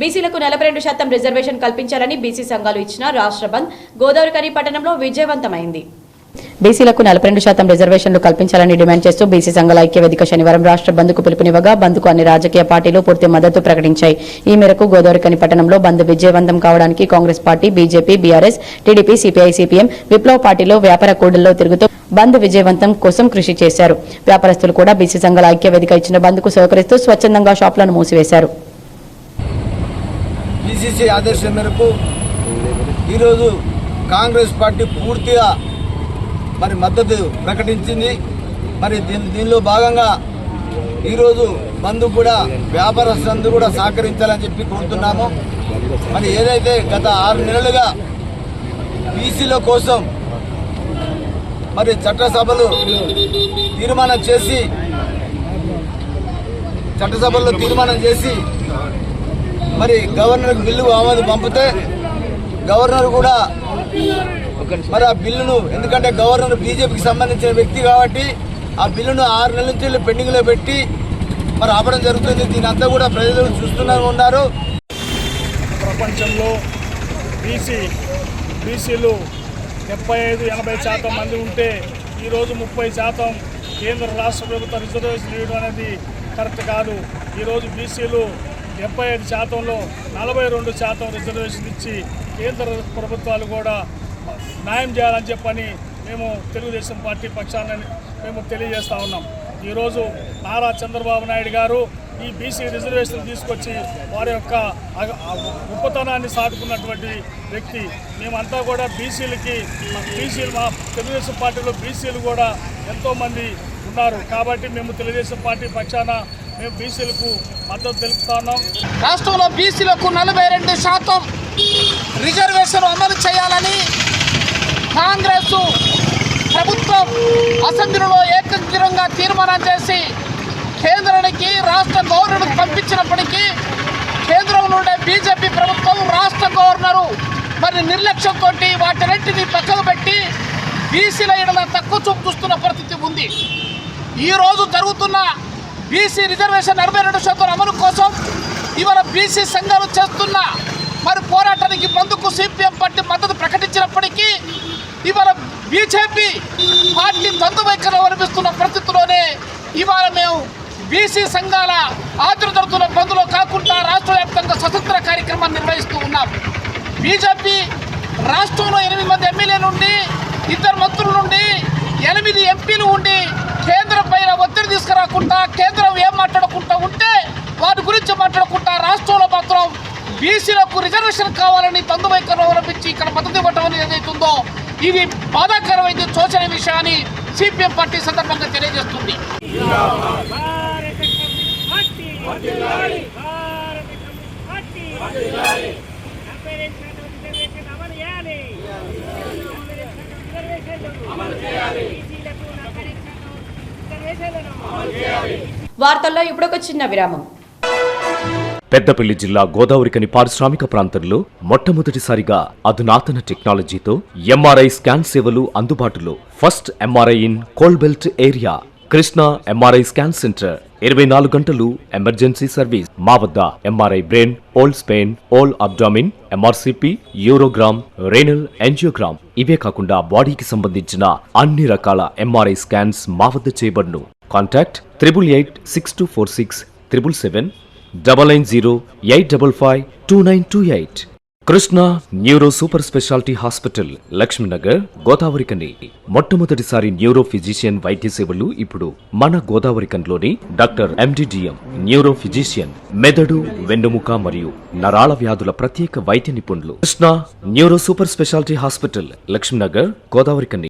బీసీలకు 42% రిజర్వేషన్ కల్పించాలని బీసీ సంఘాలు ఇచ్చిన రాష్ట్ర బంద్ గోదావరికని పట్టణంలో విజయవంతమైంది. బీసీలకు 42% రిజర్వేషన్లు కల్పించాలని డిమాండ్ చేస్తూ బీసీ సంఘాల ఐక్యవేదిక శనివారం రాష్ట్ర బంద్కు పిలుపునివ్వగా బంద్కు అన్ని రాజకీయ పార్టీలు పూర్తి మద్దతు ప్రకటించాయి. ఈ మేరకు గోదావరికని పట్టణంలో బంద్ విజయవంతం కావడానికి Congress party, BJP, BRS, TDP, CPI, CPM, విప్లవ పార్టీలు వ్యాపార కూడళ్లలో తిరుగుతూ బంద్ విజయవంతం కోసం కృషి చేశారు. వ్యాపారస్తులు కూడా బీసీ సంఘాల ఐక్యవేదిక ఇచ్చిన బంద్కు సహకరిస్తూ స్వచ్ఛందంగా షాపులను మూసివేశారు. బీసీసీ ఆదేశం మేరకు ఈరోజు కాంగ్రెస్ పార్టీ పూర్తిగా మద్దతు ప్రకటించింది. దీనిలో భాగంగా ఈరోజు బంద్ కూడా వ్యాపారస్తులందరూ కూడా సహకరించాలని చెప్పి కోరుతున్నాము. ఏదైతే గత 6 నెలలుగా బీసీల కోసం చట్టసభలో తీర్మానం చేసి గవర్నర్కి బిల్లు ఆమోదం పంపితే గవర్నర్ కూడా ఆ బిల్లును, ఎందుకంటే గవర్నర్ బీజేపీకి సంబంధించిన వ్యక్తి కాబట్టి ఆ బిల్లును 6 నెలల నుంచి పెండింగ్లో పెట్టి ఆపడం జరుగుతుంది. దీని అంతా కూడా ప్రజలు చూస్తూనే ఉన్నారు. ప్రపంచంలో బీసీలు 75-80% మంది ఉంటే ఈరోజు 30% కేంద్ర రాష్ట్ర ప్రభుత్వ రిజర్వేషన్ ఇవ్వడం అనేది కరెక్ట్ కాదు. ఈరోజు బీసీలు 75%లో 42% రిజర్వేషన్ ఇచ్చి కేంద్ర ప్రభుత్వాలు కూడా న్యాయం చేయాలని చెప్పని మేము తెలుగుదేశం పార్టీ పక్షాన మేము తెలియజేస్తూ ఉన్నాం. ఈరోజు నారా చంద్రబాబు నాయుడు గారు ఈ బీసీ రిజర్వేషన్ తీసుకొచ్చి వారి యొక్క గొప్పతనాన్ని సాటుకున్నటువంటి వ్యక్తి. మేమంతా కూడా బీసీలు మా తెలుగుదేశం పార్టీలో బీసీలు కూడా ఎంతోమంది ఉన్నారు కాబట్టి మేము తెలుగుదేశం పార్టీ పక్షాన మేము బీసీలకు మద్దతు తెలుపుతా ఉన్నాం. రాష్ట్రంలో బీసీలకు 42% రిజర్వేషన్ అమలు చేయాలని కాంగ్రెస్ ప్రభుత్వం అసెంబ్లీలో ఏకగ్రీవంగా తీర్మానం చేసి కేంద్రానికి రాష్ట్ర గవర్నర్కు పంపించినప్పటికీ కేంద్రం నుండి బీజేపీ ప్రభుత్వం రాష్ట్ర గవర్నరు నిర్లక్ష్యంతో వాటిన్నింటినీ పక్కకు పెట్టి బీసీల ఎడల తక్కువ చూపు చూస్తున్న పరిస్థితి ఉంది. ఈరోజు జరుగుతున్న బీసీ రిజర్వేషన్ 42% అమలు కోసం ఇవాళ బీసీ సంఘాలు చేస్తున్న పోరాటానికి బంద్కు సిపిఎం పార్టీ మద్దతు ప్రకటించినప్పటికీ ఇవాళ బీజేపీ పార్టీ బంధు వైఖరి అవలంబిస్తున్న పరిస్థితుల్లోనే ఇవాళ మేము బీసీ సంఘాల ఆచరణ జరుగుతున్న బంద్లో కాకుండా రాష్ట్ర వ్యాప్తంగా స్వతంత్ర కార్యక్రమాన్ని నిర్వహిస్తూ ఉన్నాం. బీజేపీ రాష్ట్రంలో 8 మంది ఎమ్మెల్యేలు ఉండి 2 మంత్రుల నుండి 8 ఎంపీలు ఉండి కేంద్రం పైన ఒత్తిడి తీసుకురాకుండా కేంద్రం ఏం మాట్లాడకుండా ఉంటే వాటి గురించి మాట్లాడకుండా రాష్ట్రంలో మాత్రం బీసీలకు రిజర్వేషన్ కావాలని బంధు వైఖరి అవలంబించి ఇక్కడ మద్దతు ఇవ్వటం అనేది ఏదైతుందో ఇది బాధాకరమైన శోచన విషయాన్ని సిపిఎం పార్టీ సందర్భంగా తెలియజేస్తుంది. వార్తల్లో ఇప్పుడు ఒక చిన్న విరామం. పెద్దపల్లి జిల్లా గోదావరికని పారిశ్రామిక ప్రాంతంలో మొట్టమొదటిసారిగా అధునాతన టెక్నాలజీతో ఎంఆర్ఐ స్కాన్ సేవలు అందుబాటులో. First MRI in coal belt area. Krishna MRI scan centre 24 గంటలు ఎమర్జెన్సీ సర్వీస్. మా వద్ద MRI brain, whole spine, whole abdomen, MRCP, urogram, renal angiogram ఇవే కాకుండా బాడీకి సంబంధించిన అన్ని రకాల ఎంఆర్ఐ స్కాన్స్ మా వద్ద చేయబడును. Contact 8886246777 9908552928. Krishna neuro super speciality hospital, Lakshmi Nagar, Godavarikhani. మొట్టమొదటిసారి న్యూరో ఫిజిషియన్ వైద్య సేవలు ఇప్పుడు మన గోదావరికన్లోని డాక్టర్ ఎండిడిఎం న్యూరో ఫిజిషియన్, మెదడు, వెన్నుముక మరియు నరాల వ్యాధుల ప్రత్యేక వైద్య నిపుణులు. Krishna neuro super speciality hospital, Lakshmi Nagar, Godavarikhani.